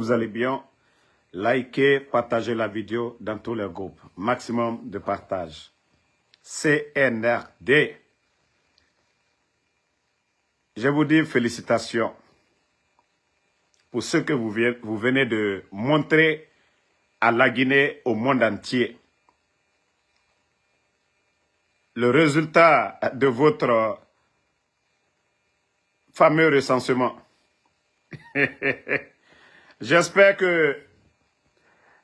Vous allez bien, likez, partagez la vidéo dans tous les groupes. Maximum de partage. CNRD. Je vous dis félicitations pour ce que vous venez de montrer à la Guinée, au monde entier. Le résultat de votre fameux recensement. J'espère que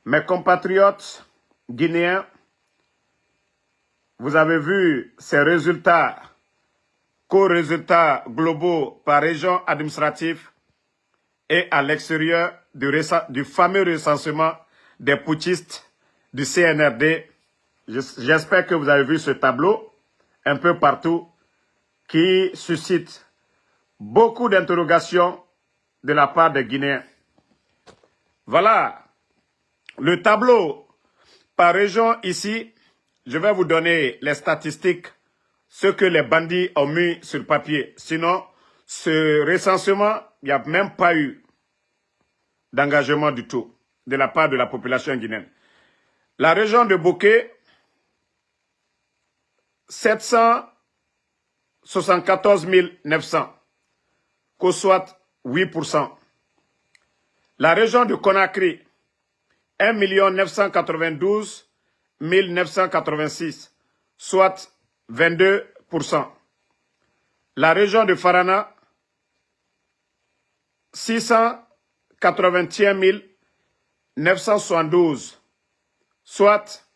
mes compatriotes guinéens, vous avez vu ces résultats, co-résultats globaux par région administrative et à l'extérieur du fameux recensement des putschistes du CNRD. J'espère que vous avez vu ce tableau un peu partout qui suscite beaucoup d'interrogations de la part des Guinéens. Voilà le tableau par région ici. Je vais vous donner les statistiques, ce que les bandits ont mis sur le papier. Sinon, ce recensement, il n'y a même pas eu d'engagement du tout de la part de la population guinéenne. La région de Bouquet, 774 900, soit 8%. La région de Conakry, 1 992 986, soit 22%. La région de Farana, 681 972, soit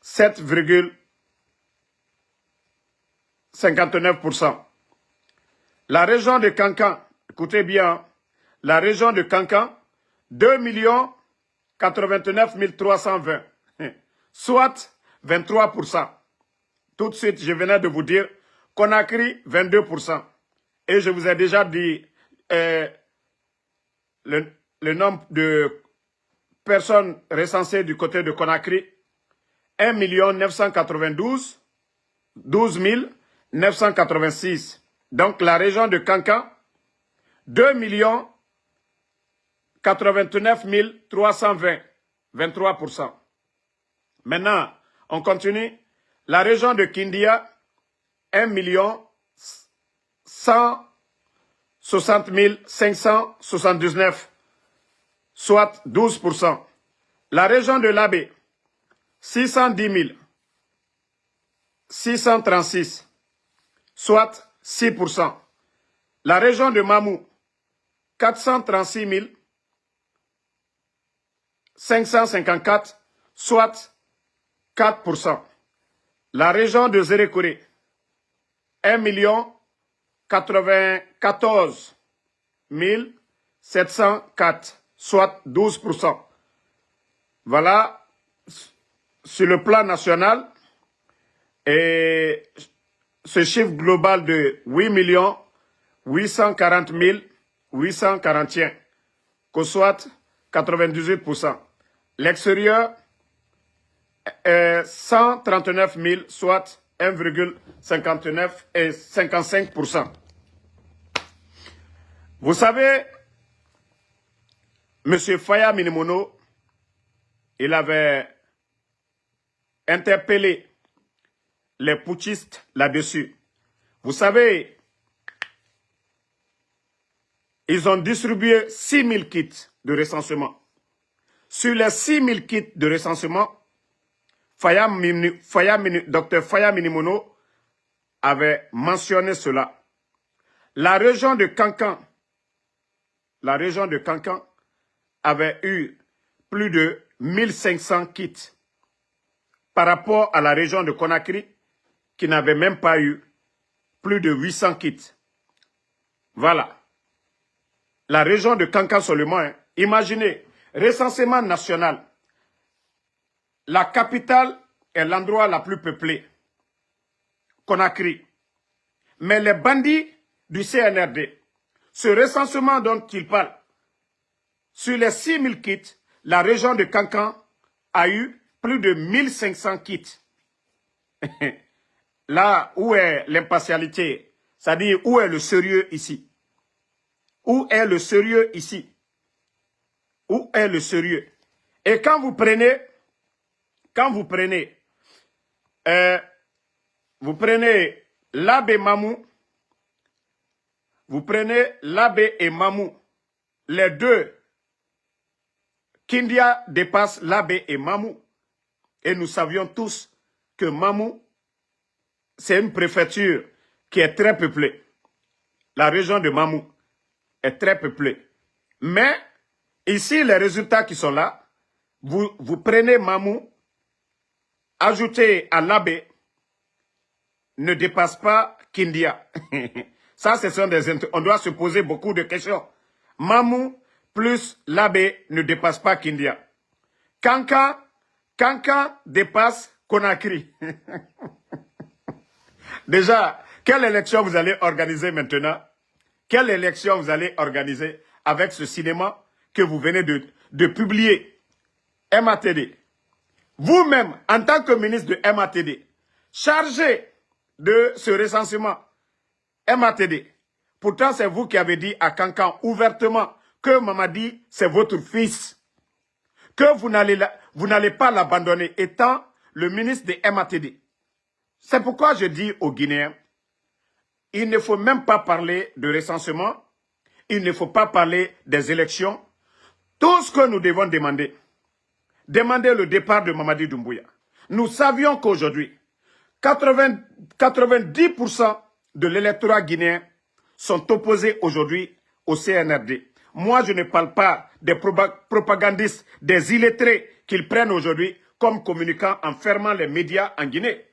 7,59%. La région de Kankan, écoutez bien, la région de Kankan, 2 89 320, soit 23%. Tout de suite, je venais de vous dire, Conakry, 22%. Et je vous ai déjà dit le nombre de personnes recensées du côté de Conakry, 1 992 12 986. Donc la région de Kankan, 2 89 320, 23%. Maintenant, on continue. La région de Kindia, 1 160 579, soit 12%. La région de Labé, 610 636, soit 6%. La région de Mamou, 436 554, soit 4%. La région de Zérékouré, 1 94 704, soit 12%. Voilà, sur le plan national, et ce chiffre global de 8 840 841, soit 98%. L'extérieur, 139 000, soit 1,59 et 55%. Vous savez, M. Faya Minimono, il avait interpellé les putschistes là-dessus. Vous savez, ils ont distribué 6 000 kits de recensement. Sur les 6 000 kits de recensement, Dr Faya Minimono avait mentionné cela. La région de Kankan avait eu plus de 1500 kits par rapport à la région de Conakry qui n'avait même pas eu plus de 800 kits. Voilà. La région de Kankan seulement, hein. Imaginez, recensement national. La capitale est l'endroit le plus peuplé, Conakry. Mais les bandits du CNRD, ce recensement dont ils parlent, sur les 6 000 kits, la région de Kankan a eu plus de 1500 kits. Là où est l'impartialité, c'est-à-dire où est le sérieux ici? Où est le sérieux ici? Où est le sérieux? Et quand vous prenez l'abbé Mamou, et Mamou, les deux, Kindia dépasse l'abbé et Mamou. Et nous savions tous que Mamou, c'est une préfecture qui est très peuplée. La région de Mamou est très peuplée. Mais ici, les résultats qui sont là, vous prenez Mamou, ajoutez à l'abbé, ne dépasse pas Kindia. Ça, ce sont on doit se poser beaucoup de questions. Mamou plus l'abbé ne dépasse pas Kindia. Kanka dépasse Conakry. Déjà, quelle élection vous allez organiser maintenant? Quelle élection vous allez organiser avec ce cinéma que vous venez de publier? MATD. Vous-même, en tant que ministre de MATD, chargé de ce recensement, MATD. Pourtant, c'est vous qui avez dit à Kankan ouvertement que Mamadi, c'est votre fils. Que vous n'allez pas l'abandonner étant le ministre de MATD. C'est pourquoi je dis aux Guinéens, il ne faut même pas parler de recensement, il ne faut pas parler des élections. Tout ce que nous devons demander le départ de Mamadi Doumbouya. Nous savions qu'aujourd'hui, 90% de l'électorat guinéen sont opposés aujourd'hui au CNRD. Moi, je ne parle pas des propagandistes, des illettrés qu'ils prennent aujourd'hui comme communicants en fermant les médias en Guinée.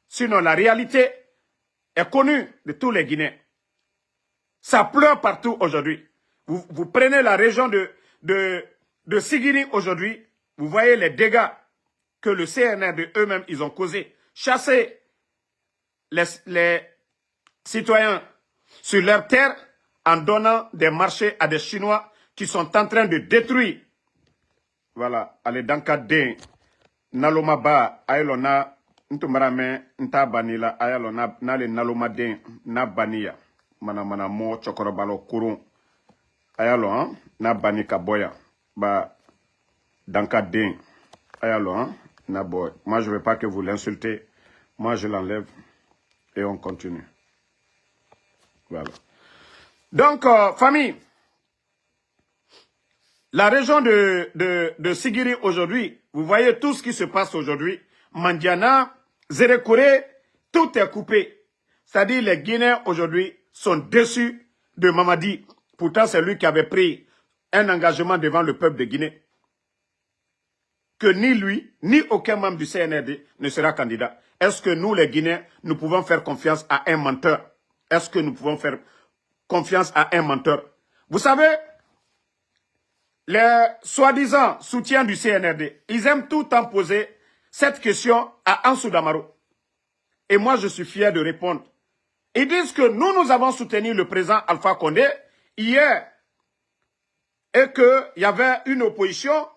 Sinon, la réalité est connue de tous les Guinéens. Ça pleure partout aujourd'hui. Vous prenez la région de Sigiri aujourd'hui, vous voyez les dégâts que le CNRD eux-mêmes ils ont causés. Chasser les citoyens sur leur terre en donnant des marchés à des Chinois qui sont en train de détruire. Voilà, allez dans den naloma ba ayelona ntumarame nta banila ayelona nale naloma den na baniya mana mo chokorobalo kurun ayalo hein na bani kaboya ba danka den ayalo hein na boy. Moi je veux pas que vous l'insultez. Moi je l'enlève et on continue. Voilà. Donc, famille, la région de Sigiri aujourd'hui, vous voyez tout ce qui se passe aujourd'hui. Mandiana, Zérekouré, tout est coupé. C'est-à-dire les Guinéens aujourd'hui sont déçus de Mamadi. Pourtant, c'est lui qui avait pris un engagement devant le peuple de Guinée. Que ni lui, ni aucun membre du CNRD ne sera candidat. Est-ce que nous, les Guinéens, nous pouvons faire confiance à un menteur? Est-ce que nous pouvons faire confiance à un menteur? Vous savez, les soi-disant soutiens du CNRD, ils aiment tout le temps poser cette question à Ansou Damaro. Et moi, je suis fier de répondre. Ils disent que nous avons soutenu le président Alpha Condé hier et qu'il y avait une opposition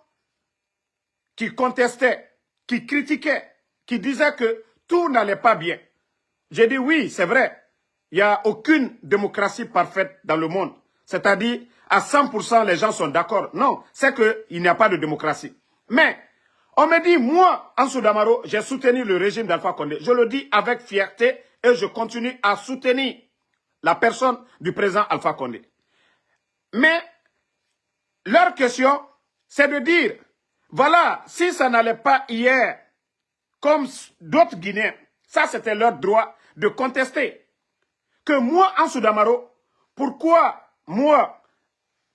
qui contestait, qui critiquait, qui disait que tout n'allait pas bien. J'ai dit oui, c'est vrai. Il n'y a aucune démocratie parfaite dans le monde. C'est-à-dire, à 100% les gens sont d'accord. Non, c'est qu'il n'y a pas de démocratie. Mais, on me dit, moi, Ansou Damaro, j'ai soutenu le régime d'Alpha Condé. Je le dis avec fierté et je continue à soutenir la personne du président Alpha Condé. Mais, leur question, c'est de dire, voilà, si ça n'allait pas hier, comme d'autres Guinéens, ça c'était leur droit de contester. Que moi, Ansou Damaro, pourquoi moi,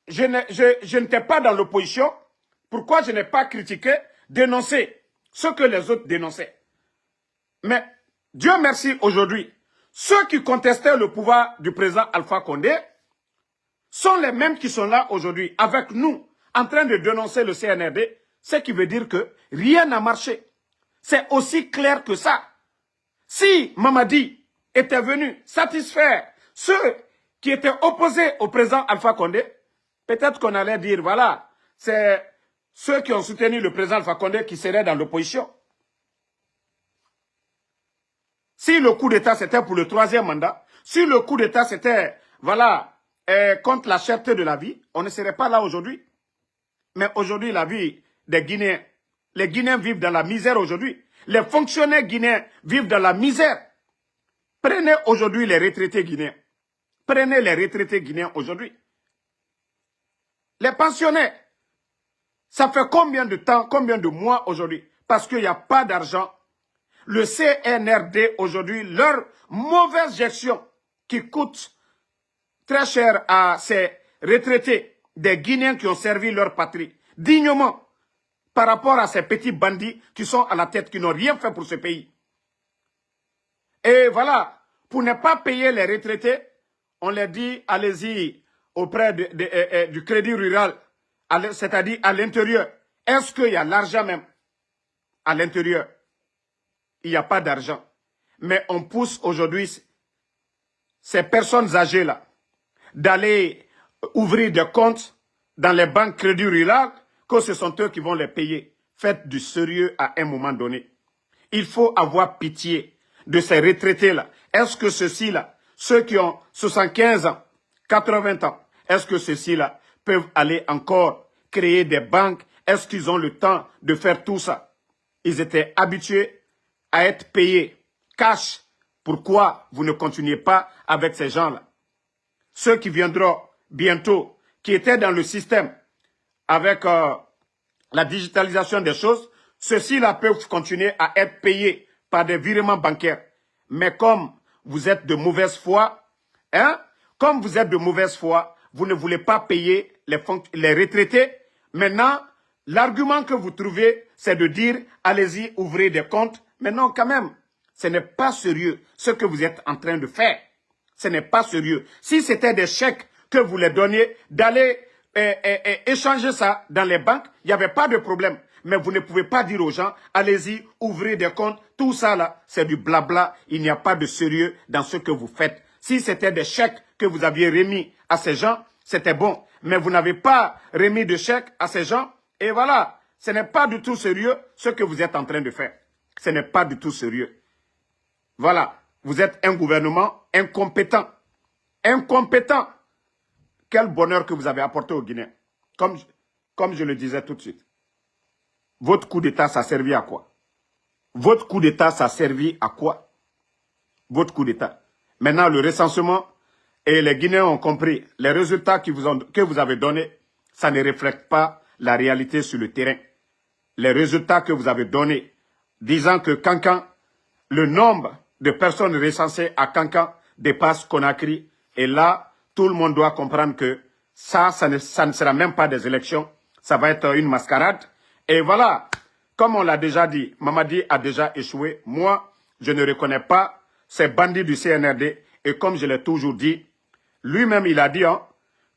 je n'étais pas dans l'opposition, pourquoi je n'ai pas critiqué, dénoncé ce que les autres dénonçaient. Mais Dieu merci aujourd'hui, ceux qui contestaient le pouvoir du président Alpha Condé sont les mêmes qui sont là aujourd'hui avec nous, en train de dénoncer le CNRD, ce qui veut dire que rien n'a marché. C'est aussi clair que ça. Si Mamadi était venu satisfaire ceux qui étaient opposés au président Alpha Condé, peut-être qu'on allait dire, voilà, c'est ceux qui ont soutenu le président Alpha Condé qui seraient dans l'opposition. Si le coup d'État c'était pour le 3e mandat, si le coup d'État c'était, voilà, contre la cherté de la vie, on ne serait pas là aujourd'hui. Mais aujourd'hui, la vie des Guinéens, les Guinéens vivent dans la misère aujourd'hui. Les fonctionnaires guinéens vivent dans la misère. Prenez aujourd'hui les retraités guinéens. Prenez les retraités guinéens aujourd'hui. Les pensionnaires, ça fait combien de temps, combien de mois aujourd'hui? Parce qu'il n'y a pas d'argent. Le CNRD aujourd'hui, leur mauvaise gestion qui coûte très cher à ces retraités, des Guinéens qui ont servi leur patrie, dignement, par rapport à ces petits bandits qui sont à la tête, qui n'ont rien fait pour ce pays. Et voilà, pour ne pas payer les retraités, on leur dit, allez-y auprès du crédit rural, c'est-à-dire à l'intérieur. Est-ce qu'il y a l'argent même à l'intérieur? Il n'y a pas d'argent. Mais on pousse aujourd'hui ces personnes âgées-là d'aller ouvrir des comptes dans les banques crédit rural, que ce sont eux qui vont les payer. Faites du sérieux à un moment donné. Il faut avoir pitié de ces retraités-là. Est-ce que ceux-ci-là, ceux qui ont 75 ans, 80 ans, est-ce que ceux-ci-là peuvent aller encore créer des banques? Est-ce qu'ils ont le temps de faire tout ça? Ils étaient habitués à être payés cash. Pourquoi vous ne continuez pas avec ces gens-là? Ceux qui viendront bientôt, qui étaient dans le système avec la digitalisation des choses, ceux-ci-là peuvent continuer à être payés par des virements bancaires. Mais comme vous êtes de mauvaise foi, comme vous êtes de mauvaise foi, vous ne voulez pas payer les retraités. Maintenant, l'argument que vous trouvez, c'est de dire, allez-y, ouvrez des comptes. Mais non, quand même, ce n'est pas sérieux ce que vous êtes en train de faire. Ce n'est pas sérieux. Si c'était des chèques que vous les donniez, d'aller échanger ça dans les banques, il n'y avait pas de problème. Mais vous ne pouvez pas dire aux gens, allez-y, ouvrez des comptes. Tout ça là, c'est du blabla. Il n'y a pas de sérieux dans ce que vous faites. Si c'était des chèques que vous aviez remis à ces gens, c'était bon. Mais vous n'avez pas remis de chèques à ces gens. Et voilà, ce n'est pas du tout sérieux ce que vous êtes en train de faire. Ce n'est pas du tout sérieux. Voilà, vous êtes un gouvernement incompétent. Incompétent. Quel bonheur que vous avez apporté aux Guinéens. Comme je le disais tout de suite. Votre coup d'État, ça a servi à quoi? Votre coup d'État, ça a servi à quoi? Votre coup d'État. Maintenant, le recensement, et les Guinéens ont compris, les résultats que vous avez donnés, ça ne reflète pas la réalité sur le terrain. Les résultats que vous avez donnés, disant que Kankan, le nombre de personnes recensées à Kankan dépasse Conakry. Et là, tout le monde doit comprendre que ça ne sera même pas des élections. Ça va être une mascarade. Et voilà, comme on l'a déjà dit, Mamadi a déjà échoué. Moi, je ne reconnais pas ces bandits du CNRD. Et comme je l'ai toujours dit, lui-même, il a dit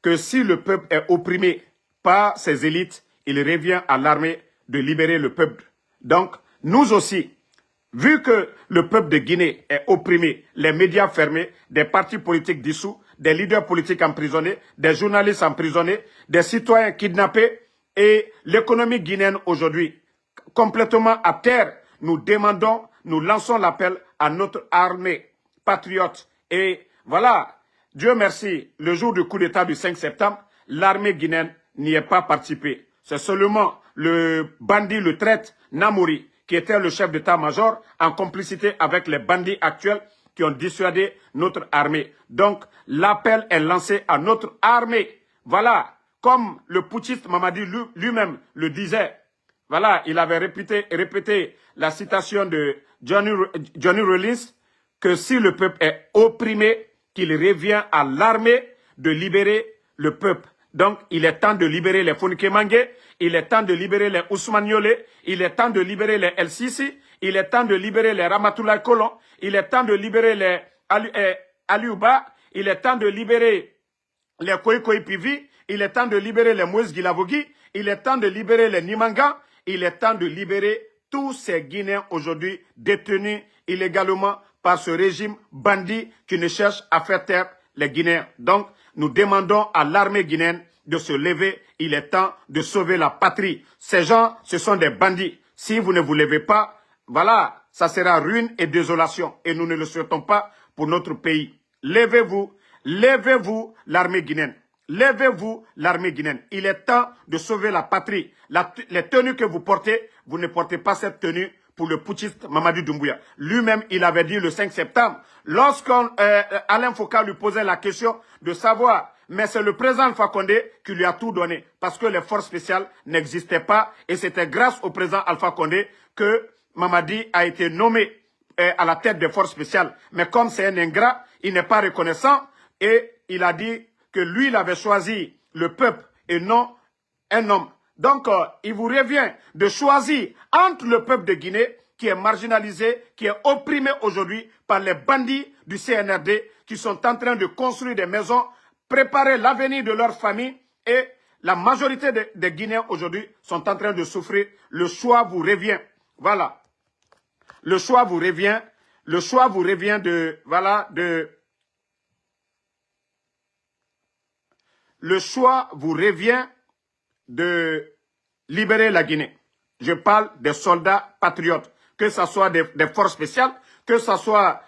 que si le peuple est opprimé par ses élites, il revient à l'armée de libérer le peuple. Donc, nous aussi, vu que le peuple de Guinée est opprimé, les médias fermés, des partis politiques dissous, des leaders politiques emprisonnés, des journalistes emprisonnés, des citoyens kidnappés et l'économie guinéenne aujourd'hui complètement à terre, nous demandons, nous lançons l'appel à notre armée patriote. Et voilà, Dieu merci, le jour du coup d'État du 5 septembre, l'armée guinéenne n'y est pas participée. C'est seulement le bandit, le traître Namouri, qui était le chef d'état-major, en complicité avec les bandits actuels qui ont dissuadé notre armée. Donc, l'appel est lancé à notre armée. Voilà, comme le putschiste Mamadi lui-même le disait. Voilà, il avait répété la citation de Johnny Rawlins, que si le peuple est opprimé, qu'il revient à l'armée de libérer le peuple. Donc, il est temps de libérer les Fonikemangue, il est temps de libérer les Ousmane Yolé, il est temps de libérer les El Sisi, il est temps de libérer les Ramatoulaye Kolon, il est temps de libérer les Aliouba, il est temps de libérer les Koikoi Pivi, il est temps de libérer les Moïse Guilavogui, il est temps de libérer les Nimanga, il est temps de libérer tous ces Guinéens aujourd'hui détenus illégalement par ce régime bandit qui ne cherche à faire taire les Guinéens. Donc, nous demandons à l'armée guinéenne de se lever. Il est temps de sauver la patrie. Ces gens, ce sont des bandits. Si vous ne vous levez pas, voilà, ça sera ruine et désolation. Et nous ne le souhaitons pas pour notre pays. Levez-vous, l'armée guinéenne. Levez-vous, l'armée guinéenne. Il est temps de sauver la patrie. Les tenues que vous portez, vous ne portez pas cette tenue pour le putschiste Mamadi Doumbouya. Lui-même, il avait dit le 5 septembre, Alain Foucault lui posait la question de savoir, mais c'est le président Alpha Condé qui lui a tout donné, parce que les forces spéciales n'existaient pas, et c'était grâce au président Alpha Condé que Mamadi a été nommé à la tête des forces spéciales. Mais comme c'est un ingrat, il n'est pas reconnaissant, et il a dit que lui, il avait choisi le peuple et non un homme. Donc, il vous revient de choisir entre le peuple de Guinée, qui est marginalisé, qui est opprimé aujourd'hui par les bandits du CNRD, qui sont en train de construire des maisons, préparer l'avenir de leur famille, et la majorité des Guinéens aujourd'hui sont en train de souffrir. Le choix vous revient. Voilà. Le choix vous revient. Le choix vous revient de... Voilà, de... Le choix vous revient de libérer la Guinée. Je parle des soldats patriotes, que ce soit des forces spéciales, que ce soit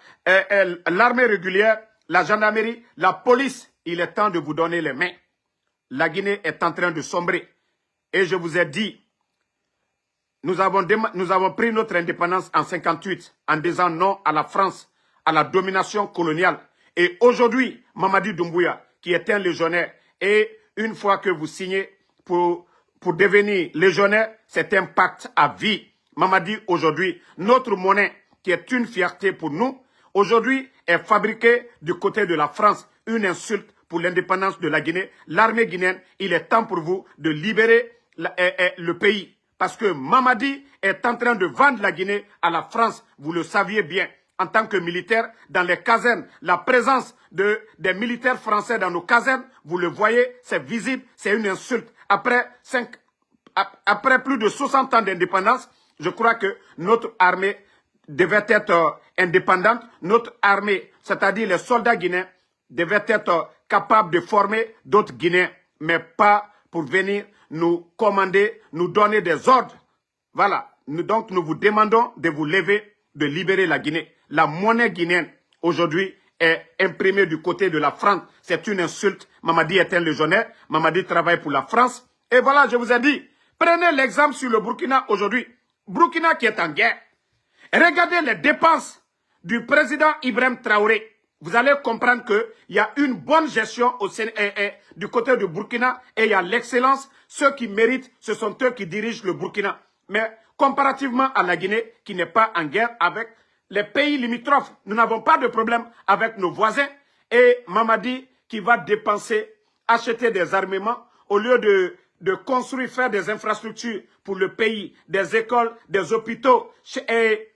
l'armée régulière, la gendarmerie, la police. Il est temps de vous donner les mains. La Guinée est en train de sombrer. Et je vous ai dit, nous avons pris notre indépendance en 1958 en disant non à la France, à la domination coloniale. Et aujourd'hui, Mamadi Doumbouya, qui est un légionnaire, et une fois que vous signez pour devenir légionnaire, c'est un pacte à vie. Mamadi, aujourd'hui, notre monnaie, qui est une fierté pour nous, aujourd'hui est fabriquée du côté de la France. Une insulte pour l'indépendance de la Guinée. L'armée guinéenne, il est temps pour vous de libérer le pays. Parce que Mamadi est en train de vendre la Guinée à la France. Vous le saviez bien. En tant que militaire, dans les casernes, la présence des militaires français dans nos casernes, vous le voyez, c'est visible, c'est une insulte. Après plus de 60 ans d'indépendance, je crois que notre armée devait être indépendante. Notre armée, c'est-à-dire les soldats guinéens, devaient être capables de former d'autres Guinéens, mais pas pour venir nous commander, nous donner des ordres. Voilà. Donc, nous vous demandons de vous lever, de libérer la Guinée. La monnaie guinéenne, aujourd'hui, est imprimée du côté de la France. C'est une insulte. Mamadi est un légionnaire. Mamadi travaille pour la France. Et voilà, je vous ai dit, prenez l'exemple sur le Burkina aujourd'hui. Burkina qui est en guerre. Regardez les dépenses du président Ibrahim Traoré. Vous allez comprendre qu'il y a une bonne gestion du côté du Burkina et il y a l'excellence. Ceux qui méritent, ce sont eux qui dirigent le Burkina. Mais comparativement à la Guinée, qui n'est pas en guerre avec les pays limitrophes, nous n'avons pas de problème avec nos voisins. Et Mamadi qui va dépenser, acheter des armements au lieu de construire, faire des infrastructures pour le pays, des écoles, des hôpitaux, et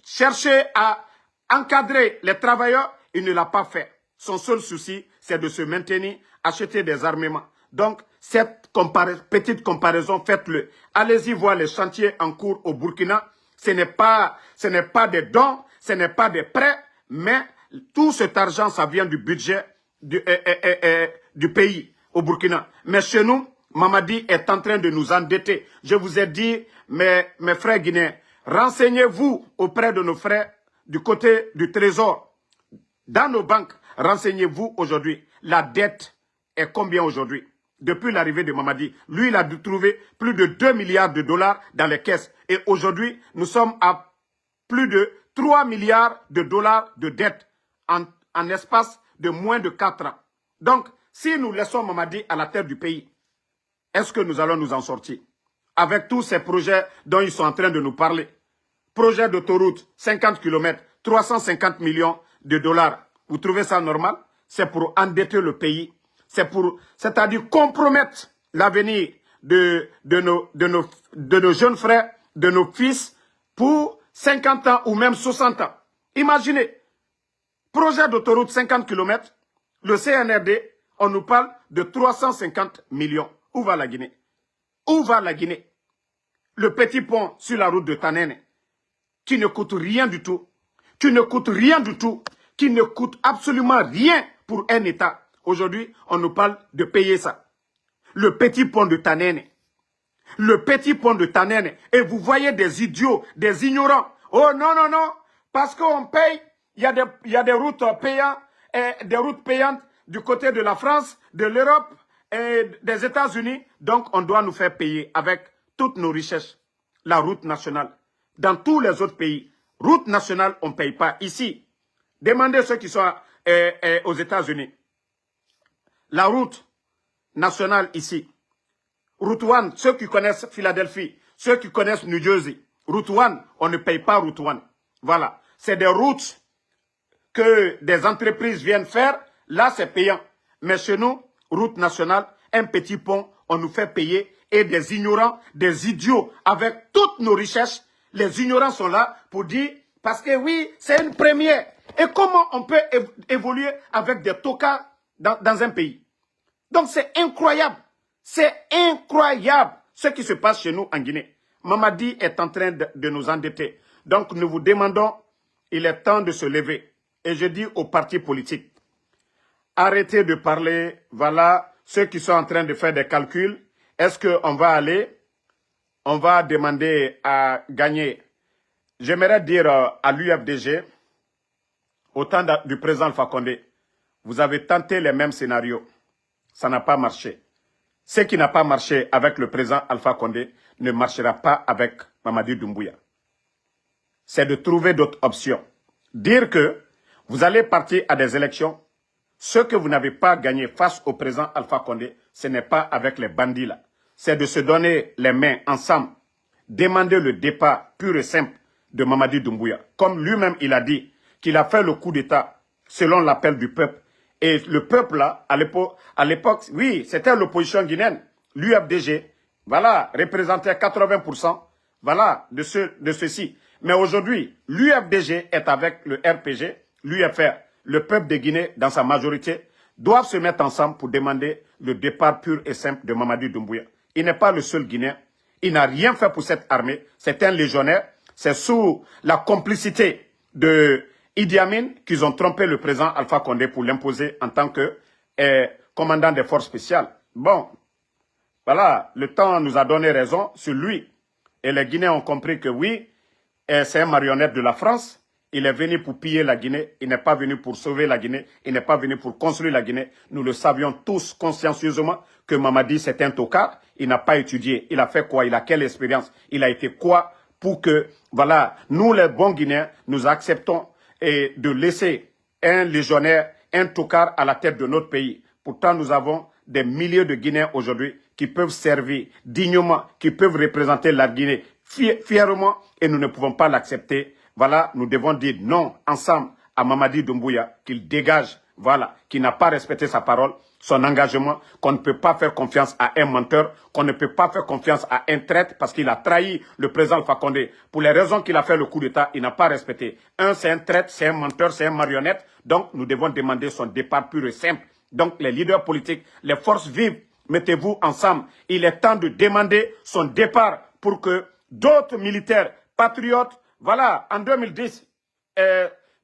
chercher à encadrer les travailleurs, il ne l'a pas fait. Son seul souci, c'est de se maintenir, acheter des armements. Donc, cette petite comparaison, faites-le. Allez-y voir les chantiers en cours au Burkina. Ce n'est pas des dons, ce n'est pas des prêts, mais tout cet argent, ça vient du budget du pays au Burkina. Mais chez nous, Mamadi est en train de nous endetter. Je vous ai dit, mes frères guinéens, renseignez-vous auprès de nos frères du côté du trésor. Dans nos banques, renseignez-vous aujourd'hui. La dette est combien aujourd'hui? Depuis l'arrivée de Mamadi, lui, il a dû trouver plus de 2 milliards de dollars dans les caisses. Et aujourd'hui, nous sommes à plus de 3 milliards de dollars de dette en espace de moins de 4 ans. Donc, si nous laissons Mamadi à la tête du pays, est-ce que nous allons nous en sortir? Avec tous ces projets dont ils sont en train de nous parler. Projet d'autoroute, 50 km, 350 millions de dollars. Vous trouvez ça normal? C'est pour endetter le pays. C'est-à-dire compromettre l'avenir de nos jeunes frères, de nos fils, pour 50 ans ou même 60 ans. Imaginez, projet d'autoroute 50 km, le CNRD, on nous parle de 350 millions. Où va la Guinée? Où va la Guinée? Le petit pont sur la route de Tanene, qui ne coûte rien du tout, qui ne coûte rien du tout, qui ne coûte absolument rien pour un État. Aujourd'hui, on nous parle de payer ça. Le petit pont de Tanene. Le petit pont de Tanene. Et vous voyez des idiots, des ignorants. Oh non, non, non. Parce qu'on paye, il y a des routes payantes, du côté de la France, de l'Europe et des États-Unis. Donc, on doit nous faire payer avec toutes nos richesses la route nationale. Dans tous les autres pays, route nationale, on ne paye pas. Ici, demandez ceux qui sont aux États-Unis. La route nationale ici, Route 1, ceux qui connaissent Philadelphie, ceux qui connaissent New Jersey, Route 1, on ne paye pas Route 1. Voilà, c'est des routes que des entreprises viennent faire, là c'est payant. Mais chez nous, route nationale, un petit pont, on nous fait payer et des ignorants, des idiots avec toutes nos richesses, les ignorants sont là pour dire, parce que oui, c'est une première. Et comment on peut évoluer avec des tocards dans un pays? Donc c'est incroyable. C'est incroyable ce qui se passe chez nous en Guinée. Mamadi est en train de nous endetter. Donc nous vous demandons, il est temps de se lever. Et je dis aux partis politiques, arrêtez de parler, voilà, ceux qui sont en train de faire des calculs. Est-ce qu'on va aller, on va demander à gagner? J'aimerais dire à l'UFDG, au temps du président Alpha Condé, vous avez tenté les mêmes scénarios. Ça n'a pas marché. Ce qui n'a pas marché avec le président Alpha Condé ne marchera pas avec Mamadi Doumbouya. C'est de trouver d'autres options. Dire que vous allez partir à des élections, ce que vous n'avez pas gagné face au président Alpha Condé, ce n'est pas avec les bandits là. C'est de se donner les mains ensemble, demander le départ pur et simple de Mamadi Doumbouya. Comme lui-même il a dit qu'il a fait le coup d'État selon l'appel du peuple. Et le peuple là, à l'époque, oui, c'était l'opposition guinéenne. L'UFDG, voilà, représentait 80%, voilà, de ceci. Mais aujourd'hui, l'UFDG est avec le RPG, l'UFR, le peuple de Guinée dans sa majorité, doivent se mettre ensemble pour demander le départ pur et simple de Mamadi Doumbouya. Il n'est pas le seul Guinéen. Il n'a rien fait pour cette armée. C'est un légionnaire. C'est sous la complicité de Idi Amin qu'ils ont trompé le président Alpha Condé pour l'imposer en tant que commandant des forces spéciales. Bon, voilà, le temps nous a donné raison sur lui. Et les Guinéens ont compris que oui, c'est un marionnette de la France. Il est venu pour piller la Guinée. Il n'est pas venu pour sauver la Guinée. Il n'est pas venu pour construire la Guinée. Nous le savions tous consciencieusement que Mamadi, c'est un tocard. Il n'a pas étudié. Il a fait quoi? Il a quelle expérience? Il a été quoi pour que, voilà, nous les bons Guinéens, nous acceptons et de laisser un légionnaire, un tocard à la tête de notre pays. Pourtant, nous avons des milliers de Guinéens aujourd'hui qui peuvent servir dignement, qui peuvent représenter la Guinée fièrement et nous ne pouvons pas l'accepter. Voilà, nous devons dire non ensemble à Mamadi Doumbouya qu'il dégage, voilà, qu'il n'a pas respecté sa parole, son engagement, qu'on ne peut pas faire confiance à un menteur, qu'on ne peut pas faire confiance à un traître parce qu'il a trahi le président Alpha Condé. Pour les raisons qu'il a fait le coup d'État, il n'a pas respecté. Un, c'est un traître, c'est un menteur, c'est un marionnette. Donc, nous devons demander son départ pur et simple. Donc, les leaders politiques, les forces vives, mettez-vous ensemble. Il est temps de demander son départ pour que d'autres militaires, patriotes, voilà, en 2010,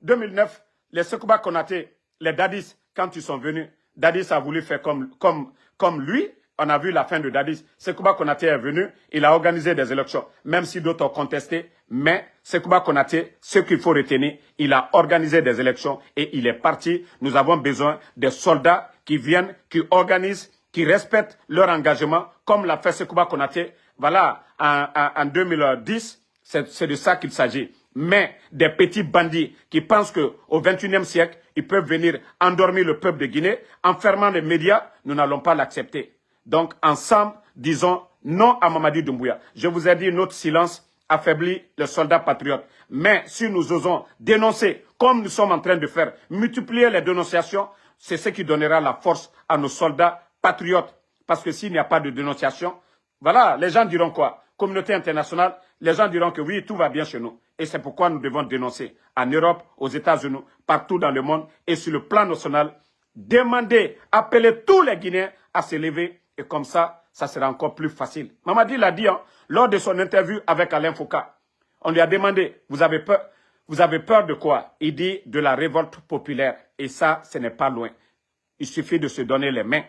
2009, les Sekouba Konaté, les Dadis, quand ils sont venus, Dadis a voulu faire comme lui. On a vu la fin de Dadis. Sekouba Konaté est venu, il a organisé des élections, même si d'autres ont contesté. Mais Sekouba Konaté, ce qu'il faut retenir, il a organisé des élections et il est parti. Nous avons besoin des soldats qui viennent, qui organisent, qui respectent leur engagement, comme l'a fait Sekouba Konaté. Voilà, en 2010, c'est de ça qu'il s'agit. Mais des petits bandits qui pensent qu'au XXIe siècle, ils peuvent venir endormir le peuple de Guinée en fermant les médias, nous n'allons pas l'accepter. Donc, ensemble, disons non à Mamadi Doumbouya. Je vous ai dit, notre silence affaiblit les soldats patriotes. Mais si nous osons dénoncer, comme nous sommes en train de faire, multiplier les dénonciations, c'est ce qui donnera la force à nos soldats patriotes. Parce que s'il n'y a pas de dénonciation, voilà, les gens diront quoi? Communauté internationale, les gens diront que oui, tout va bien chez nous. Et c'est pourquoi nous devons dénoncer en Europe, aux États-Unis, partout dans le monde et sur le plan national, demander, appeler tous les Guinéens à se lever et comme ça, ça sera encore plus facile. Mamadi l'a dit lors de son interview avec Alain Foucault. On lui a demandé, vous avez peur de quoi? Il dit de la révolte populaire. Et ça, ce n'est pas loin. Il suffit de se donner les mains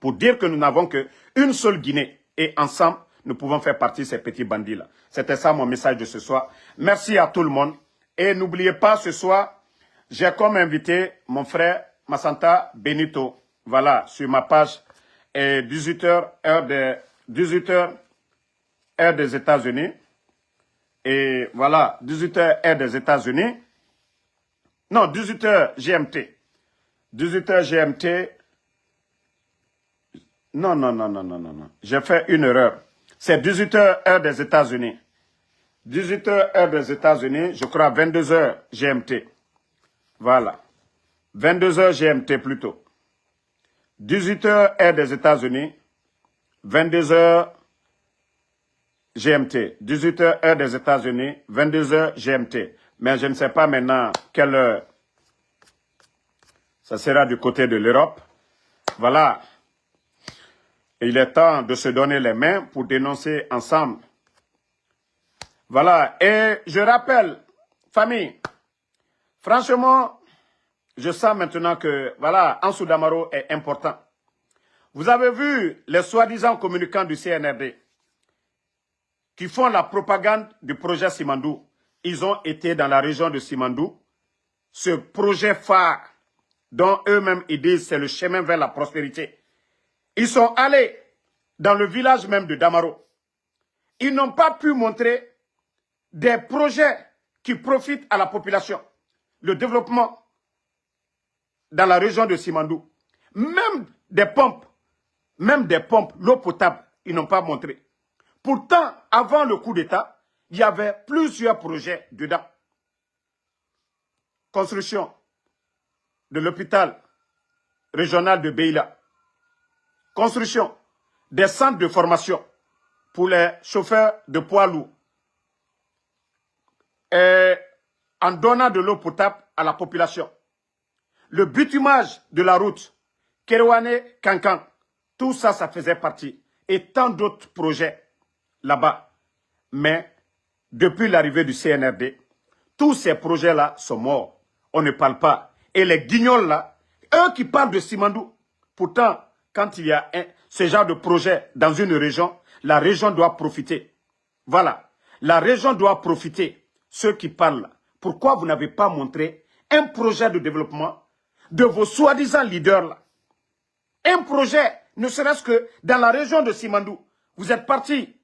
pour dire que nous n'avons qu'une seule Guinée et ensemble, nous pouvons faire partie de ces petits bandits-là. C'était ça mon message de ce soir. Merci à tout le monde. Et n'oubliez pas, ce soir, j'ai comme invité mon frère Massanta Benito. Voilà, sur ma page. Et 18h, heure des États-Unis. Et voilà, 18h, heure des États-Unis. Non, 18h GMT. 18h GMT. Non, non, non, non, non, non, non. J'ai fait une erreur. C'est 18h, heure des États-Unis. 18h, heure des États-Unis, je crois 22h GMT. Voilà. 22h GMT plutôt. 18h, heure des États-Unis. 22h GMT. 18h, heure des États-Unis. 22h GMT. Mais je ne sais pas maintenant quelle heure ça sera du côté de l'Europe. Voilà. Il est temps de se donner les mains pour dénoncer ensemble. Voilà. Et je rappelle, famille, franchement, je sens maintenant que, voilà, Ansou Damaro est important. Vous avez vu les soi-disant communicants du CNRD qui font la propagande du projet Simandou. Ils ont été dans la région de Simandou. Ce projet phare dont eux-mêmes ils disent c'est le chemin vers la prospérité. Ils sont allés dans le village même de Damaro. Ils n'ont pas pu montrer des projets qui profitent à la population. Le développement dans la région de Simandou. Même des pompes, l'eau potable, ils n'ont pas montré. Pourtant, avant le coup d'État, il y avait plusieurs projets dedans. Construction de l'hôpital régional de Beila. Construction des centres de formation pour les chauffeurs de poids lourds. Et en donnant de l'eau potable à la population. Le bitumage de la route, Kerouane-Kankan, tout ça, ça faisait partie. Et tant d'autres projets là-bas. Mais depuis l'arrivée du CNRD, tous ces projets-là sont morts. On ne parle pas. Et les guignols là, eux qui parlent de Simandou, pourtant, quand il y a ce genre de projet dans une région, la région doit profiter. Voilà. La région doit profiter. Ceux qui parlent là. Pourquoi vous n'avez pas montré un projet de développement de vos soi-disant leaders là? Un projet, ne serait-ce que dans la région de Simandou. Vous êtes partis.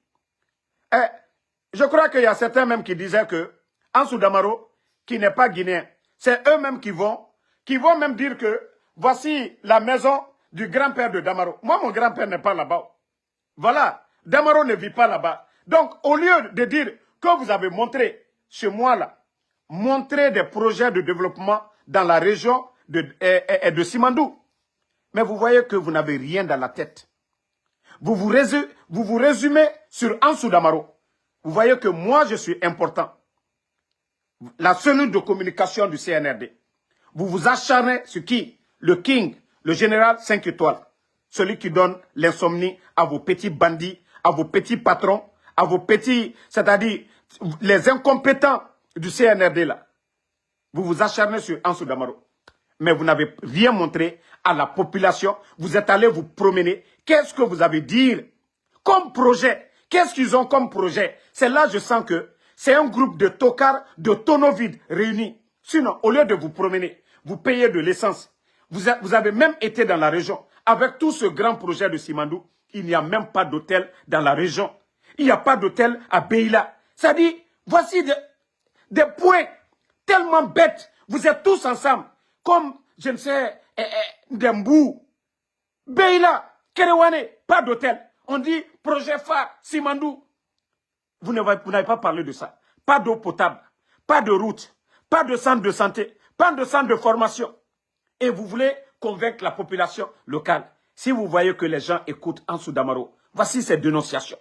Je crois qu'il y a certains même qui disaient que Ansou Damaro, qui n'est pas guinéen, c'est eux-mêmes qui vont même dire que voici la maison du grand-père de Damaro. Moi, mon grand-père n'est pas là-bas. Voilà, Damaro ne vit pas là-bas. Donc, au lieu de dire que vous avez montré chez moi là, montrer des projets de développement dans la région de Simandou. Mais vous voyez que vous n'avez rien dans la tête. Vous vous résumez sur Ansou Damaro. Vous voyez que moi, je suis important. La cellule de communication du CNRD. Vous vous acharnez sur qui? Le King, le général 5 étoiles. Celui qui donne l'insomnie à vos petits bandits, à vos petits patrons, à vos petits, c'est-à-dire les incompétents du CNRD là. Vous vous acharnez sur Ansou Damaro. Mais vous n'avez rien montré à la population. Vous êtes allé vous promener. Qu'est-ce que vous avez dit comme projet? Qu'est-ce qu'ils ont comme projet? C'est là je sens que c'est un groupe de tocards, de tonneaux vides réunis. Sinon, au lieu de vous promener, vous payez de l'essence. Vous avez même été dans la région. Avec tout ce grand projet de Simandou, il n'y a même pas d'hôtel dans la région. Il n'y a pas d'hôtel à Beila. Ça dit, voici des points tellement bêtes. Vous êtes tous ensemble. Comme, je ne sais, Ndembou, Beila, Kerewane, pas d'hôtel. On dit projet phare, Simandou. Vous n'avez pas parlé de ça. Pas d'eau potable, pas de route, pas de centre de santé, pas de centre de formation. Et vous voulez convaincre la population locale. Si vous voyez que les gens écoutent Ansou Damaro, voici ces dénonciations.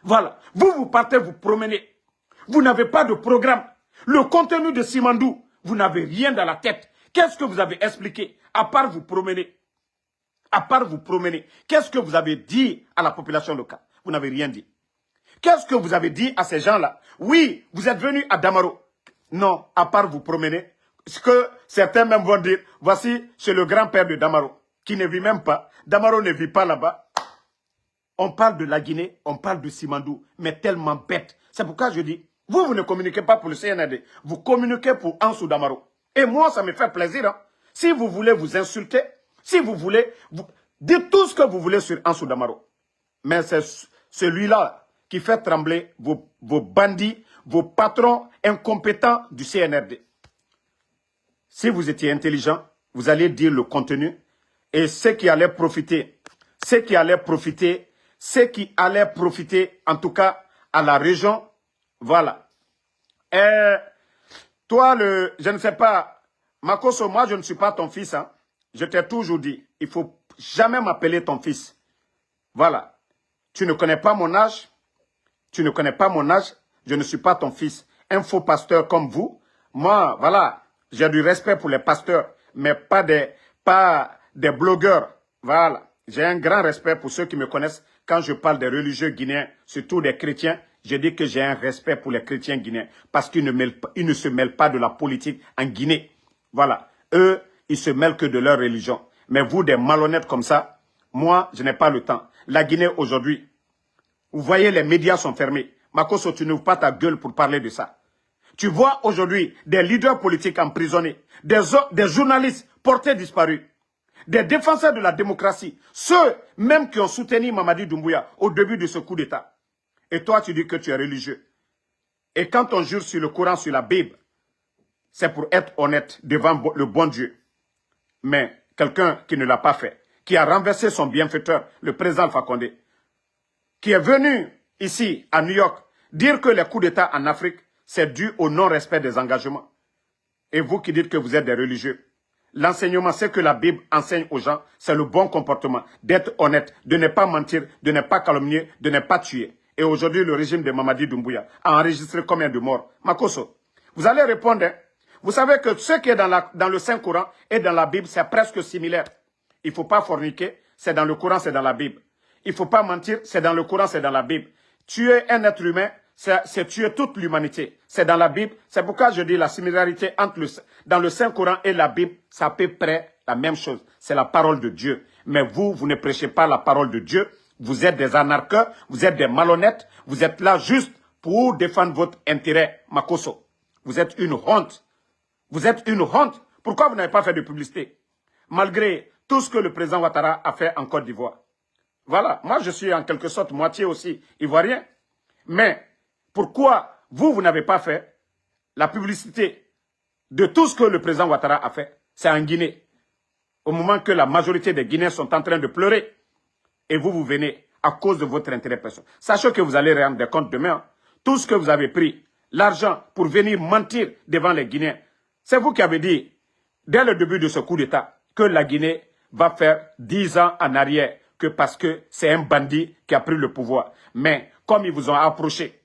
Voilà. Vous partez vous promener. Vous n'avez pas de programme. Le contenu de Simandou, vous n'avez rien dans la tête. Qu'est-ce que vous avez expliqué à part vous promener? À part vous promener. Qu'est-ce que vous avez dit à la population locale? Vous n'avez rien dit. Qu'est-ce que vous avez dit à ces gens-là? Oui, vous êtes venus à Damaro. Non, à part vous promener. Ce que certains même vont dire, voici chez le grand-père de Damaro, qui ne vit même pas. Damaro ne vit pas là-bas. On parle de la Guinée, on parle de Simandou, mais tellement bête. C'est pourquoi je dis, vous ne communiquez pas pour le CNRD. Vous communiquez pour Ansou Damaro. Et moi, ça me fait plaisir. Hein. Si vous voulez vous insulter, si vous voulez, dites tout ce que vous voulez sur Ansou Damaro. Mais c'est celui-là qui fait trembler vos bandits, vos patrons incompétents du CNRD. Si vous étiez intelligent, vous allez dire le contenu et ceux qui allaient profiter, en tout cas à la région, voilà. Et toi, je ne sais pas, Makosso, moi je ne suis pas ton fils, hein. Je t'ai toujours dit, il ne faut jamais m'appeler ton fils. Voilà. Tu ne connais pas mon âge, je ne suis pas ton fils. Un faux pasteur comme vous, moi, voilà, j'ai du respect pour les pasteurs, mais pas des blogueurs. Voilà. J'ai un grand respect pour ceux qui me connaissent. Quand je parle des religieux guinéens, surtout des chrétiens, je dis que j'ai un respect pour les chrétiens guinéens parce qu'ils ne se mêlent pas de la politique en Guinée. Voilà. Eux, ils se mêlent que de leur religion. Mais vous, des malhonnêtes comme ça, moi, je n'ai pas le temps. La Guinée aujourd'hui, vous voyez, les médias sont fermés. Makosso, tu n'ouvres pas ta gueule pour parler de ça. Tu vois aujourd'hui des leaders politiques emprisonnés, des journalistes portés disparus, des défenseurs de la démocratie, ceux même qui ont soutenu Mamadi Doumbouya au début de ce coup d'État. Et toi, tu dis que tu es religieux. Et quand on jure sur le Coran, sur la Bible, c'est pour être honnête devant le bon Dieu. Mais quelqu'un qui ne l'a pas fait, qui a renversé son bienfaiteur, le président Alpha Condé, qui est venu ici à New York dire que les coups d'État en Afrique, c'est dû au non-respect des engagements. Et vous qui dites que vous êtes des religieux, l'enseignement, c'est que la Bible enseigne aux gens, c'est le bon comportement, d'être honnête, de ne pas mentir, de ne pas calomnier, de ne pas tuer. Et aujourd'hui, le régime de Mamadi Doumbouya a enregistré combien de morts? Makosso, vous allez répondre, hein? Vous savez que ce qui est dans le Saint-Coran et dans la Bible, c'est presque similaire. Il ne faut pas forniquer, c'est dans le Coran, c'est dans la Bible. Il ne faut pas mentir, c'est dans le Coran, c'est dans la Bible. Tuer un être humain, c'est tuer toute l'humanité. C'est dans la Bible. C'est pourquoi je dis la similarité entre dans le Saint-Coran et la Bible, c'est à peu près la même chose. C'est la parole de Dieu. Mais vous ne prêchez pas la parole de Dieu. Vous êtes des anarcheurs, vous êtes des malhonnêtes. Vous êtes là juste pour défendre votre intérêt, Makosso. Vous êtes une honte. Vous êtes une honte. Pourquoi vous n'avez pas fait de publicité? Malgré tout ce que le président Ouattara a fait en Côte d'Ivoire. Voilà, moi je suis en quelque sorte moitié aussi ivoirien. Mais pourquoi vous n'avez pas fait la publicité de tout ce que le président Ouattara a fait? C'est en Guinée. Au moment que la majorité des Guinéens sont en train de pleurer. Et vous venez à cause de votre intérêt personnel. Sachez que vous allez rendre compte demain. Hein, tout ce que vous avez pris, l'argent pour venir mentir devant les Guinéens. C'est vous qui avez dit, dès le début de ce coup d'État, que la Guinée va faire 10 ans en arrière. Que parce que c'est un bandit qui a pris le pouvoir. Mais comme ils vous ont approché,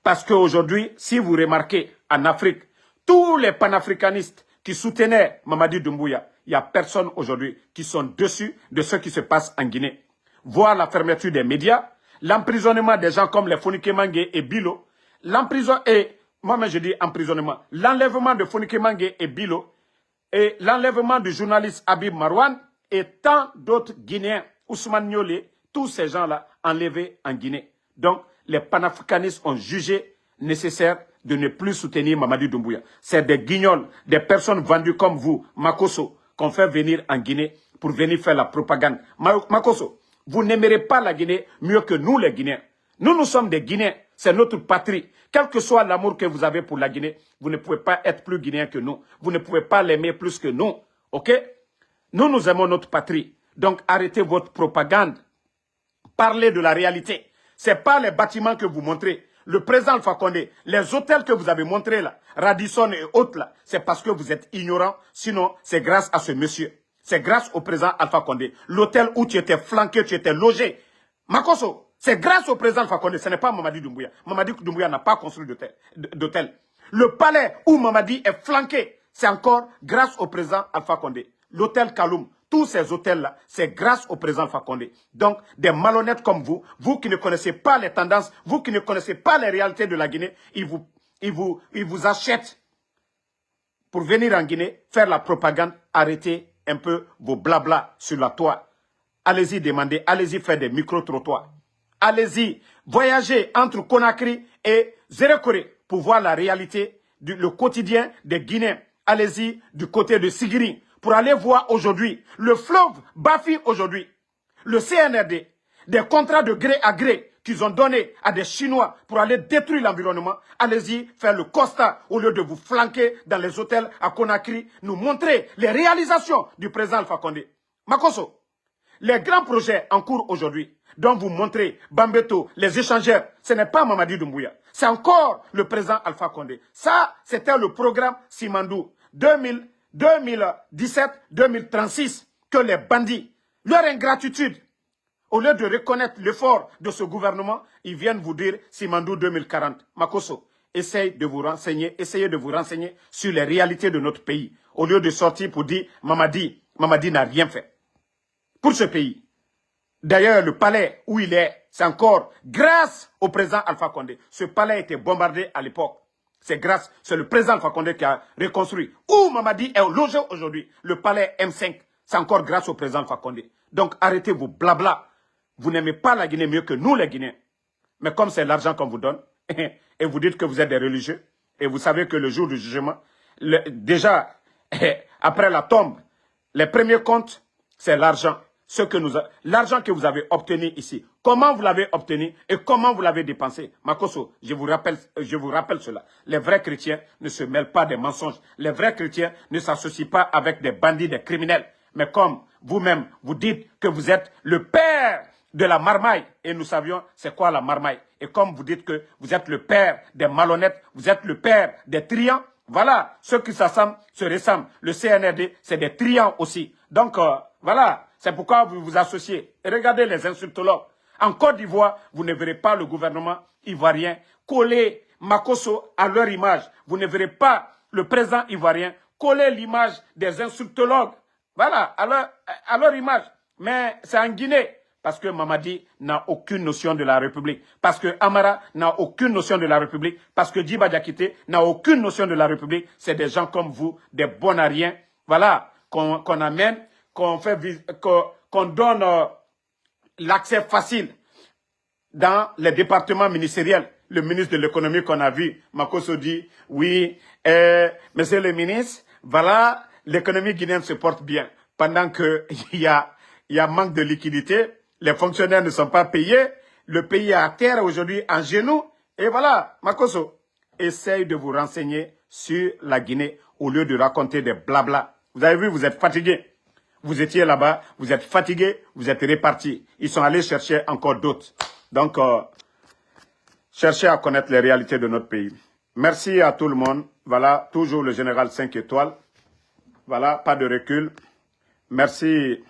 parce qu'aujourd'hui, si vous remarquez, en Afrique, tous les panafricanistes qui soutenaient Mamadi Doumbouya, il n'y a personne aujourd'hui qui sont dessus de ce qui se passe en Guinée. Voir la fermeture des médias, l'emprisonnement des gens comme les Fonike Mangue et Bilo, moi-même je dis emprisonnement, l'enlèvement de Fonike Mangue et Bilo, et l'enlèvement du journaliste Habib Marouane, et tant d'autres Guinéens, Ousmane Niolé, tous ces gens-là enlevés en Guinée. Donc, les panafricanistes ont jugé nécessaire de ne plus soutenir Mamadi Doumbouya. C'est des guignols, des personnes vendues comme vous, Makosso, qu'on fait venir en Guinée pour venir faire la propagande. Makosso, vous n'aimerez pas la Guinée mieux que nous les Guinéens. Nous sommes des Guinéens, c'est notre patrie. Quel que soit l'amour que vous avez pour la Guinée, vous ne pouvez pas être plus Guinéen que nous. Vous ne pouvez pas l'aimer plus que nous, ok? Nous aimons notre patrie. Donc, arrêtez votre propagande. Parlez de la réalité. Ce n'est pas les bâtiments que vous montrez. Le président Alpha Condé, les hôtels que vous avez montrés là, Radisson et autres là, c'est parce que vous êtes ignorants. Sinon, c'est grâce à ce monsieur. C'est grâce au président Alpha Condé. L'hôtel où tu étais flanqué, tu étais logé. Makosso, c'est grâce au président Alpha Condé. Ce n'est pas Mamadi Doumbouya. Mamadi Doumbouya n'a pas construit d'hôtel. Le palais où Mamadi est flanqué, c'est encore grâce au président Alpha Condé. L'hôtel Kaloum, tous ces hôtels-là, c'est grâce au président Alpha Condé. Donc, des malhonnêtes comme vous qui ne connaissez pas les tendances, vous qui ne connaissez pas les réalités de la Guinée, ils vous achètent pour venir en Guinée, faire la propagande, arrêtez un peu vos blabla sur la toile. Allez-y demander, allez-y faire des micro-trottoirs. Allez-y, voyager entre Conakry et Zérekore pour voir la réalité, le quotidien des Guinéens. Allez-y du côté de Sigiri pour aller voir aujourd'hui le fleuve Bafi aujourd'hui, le CNRD, des contrats de gré à gré qu'ils ont donnés à des Chinois pour aller détruire l'environnement. Allez-y faire le constat au lieu de vous flanquer dans les hôtels à Conakry, nous montrer les réalisations du président Alpha Condé. Makosso, les grands projets en cours aujourd'hui, dont vous montrez Bambeto, les échangeurs, ce n'est pas Mamadi Doumbouya, c'est encore le président Alpha Condé. Ça, c'était le programme Simandou 2017-2036 que les bandits, leur ingratitude, au lieu de reconnaître l'effort de ce gouvernement, ils viennent vous dire Simandou 2040. Makosso, essayez de vous renseigner sur les réalités de notre pays, au lieu de sortir pour dire Mamadi n'a rien fait pour ce pays. D'ailleurs, le palais où il est, c'est encore grâce au président Alpha Condé. Ce palais a été bombardé à l'époque. C'est le président Alpha Condé qui a reconstruit. Où Mamadi est logé aujourd'hui, le palais M5, c'est encore grâce au président Alpha Condé. Donc arrêtez vos blabla. Vous n'aimez pas la Guinée mieux que nous les Guinéens. Mais comme c'est l'argent qu'on vous donne, et vous dites que vous êtes des religieux, et vous savez que le jour du jugement, déjà, après la tombe, les premiers comptes, c'est l'argent. L'argent que vous avez obtenu ici, comment vous l'avez obtenu et comment vous l'avez dépensé. Makosso, je vous rappelle cela. Les vrais chrétiens ne se mêlent pas des mensonges. Les vrais chrétiens ne s'associent pas avec des bandits, des criminels. Mais comme vous-même, vous dites que vous êtes le père de la marmaille, et nous savions c'est quoi la marmaille. Et comme vous dites que vous êtes le père des malhonnêtes, vous êtes le père des triants, voilà, ceux qui s'assemblent se ressemblent. Le CNRD, c'est des triants aussi. Donc, voilà, c'est pourquoi vous vous associez. Et regardez les insultologues. En Côte d'Ivoire, vous ne verrez pas le gouvernement ivoirien coller Makosso à leur image. Vous ne verrez pas le président ivoirien coller l'image des insultologues. Voilà, à leur image. Mais c'est en Guinée. Parce que Mamadi n'a aucune notion de la République. Parce que Amara n'a aucune notion de la République. Parce que Djiba Diakité n'a aucune notion de la République. C'est des gens comme vous, des bonariens. Voilà, qu'on amène, qu'on donne l'accès facile dans les départements ministériels. Le ministre de l'économie qu'on a vu, Makosso dit, oui, monsieur le ministre, voilà, l'économie guinéenne se porte bien. Pendant qu'il y a manque de liquidité, les fonctionnaires ne sont pas payés, le pays est à terre aujourd'hui en genoux, et voilà, Makosso, essaye de vous renseigner sur la Guinée au lieu de raconter des blabla. Vous avez vu, vous êtes fatigué. Vous étiez là-bas, vous êtes fatigué, vous êtes répartis. Ils sont allés chercher encore d'autres. Donc, cherchez à connaître les réalités de notre pays. Merci à tout le monde. Voilà, toujours le général 5 étoiles. Voilà, pas de recul. Merci.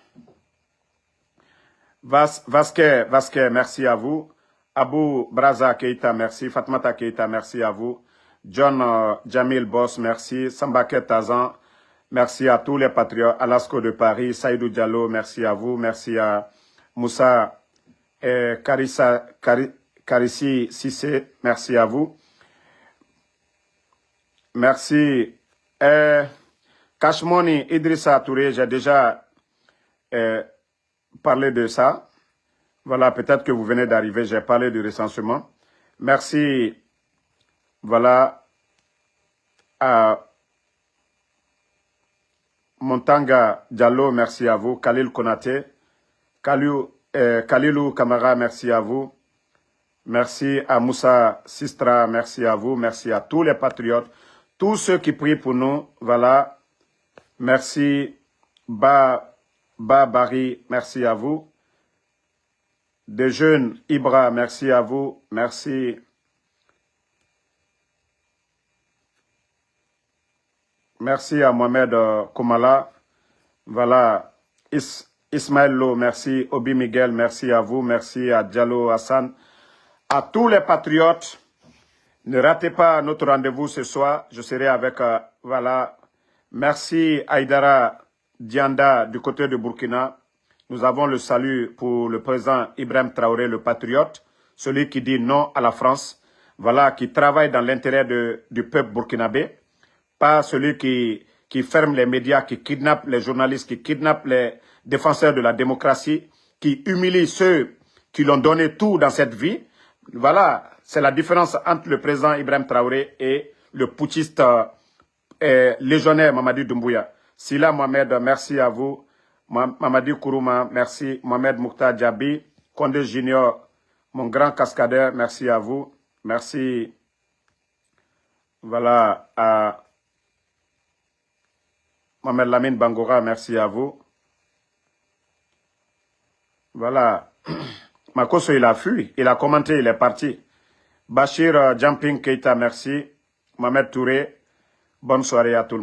Vasquez, merci à vous. Abou Braza Keita, merci. Fatmata Keita, merci à vous. John Jamil Boss, merci. Sambaket Tazan, merci à tous les patriotes. Alasco de Paris, Saïdou Diallo, merci à vous. Merci à Moussa Karissi Sissé, merci à vous. Merci. Kashmoni Idrissa Touré, j'ai déjà parlé de ça. Voilà, peut-être que vous venez d'arriver, j'ai parlé du recensement. Merci, voilà, à Montanga Diallo, merci à vous. Khalil Konaté, Khalilou Kamara, merci à vous. Merci à Moussa Sistra, merci à vous. Merci à tous les patriotes, tous ceux qui prient pour nous, voilà. Merci, Bari, merci à vous. Des jeunes, Ibra, merci à vous. Merci. Merci à Mohamed Koumala. Voilà. Ismaël Lo, merci. Obi Miguel, merci à vous. Merci à Diallo Hassan. À tous les patriotes, ne ratez pas notre rendez-vous ce soir. Je serai avec, voilà. Merci Aïdara Dianda du côté de Burkina. Nous avons le salut pour le président Ibrahim Traoré, le patriote, celui qui dit non à la France, voilà, qui travaille dans l'intérêt du peuple burkinabé, pas celui qui ferme les médias, qui kidnappe les journalistes, qui kidnappe les défenseurs de la démocratie, qui humilie ceux qui l'ont donné tout dans cette vie. Voilà, c'est la différence entre le président Ibrahim Traoré et le putschiste légionnaire Mamadi Doumbouya. Sila Mohamed, merci à vous. Mamadi Kourouma, merci. Mohamed Moukta Djabi. Condé Junior, mon grand cascadeur, merci à vous. Merci. Voilà, à Mohamed Lamine Bangora, merci à vous. Voilà. Makoso, il a fui. Il a commenté, il est parti. Bachir Jumping Keita, merci. Mohamed Touré, bonne soirée à tout le monde.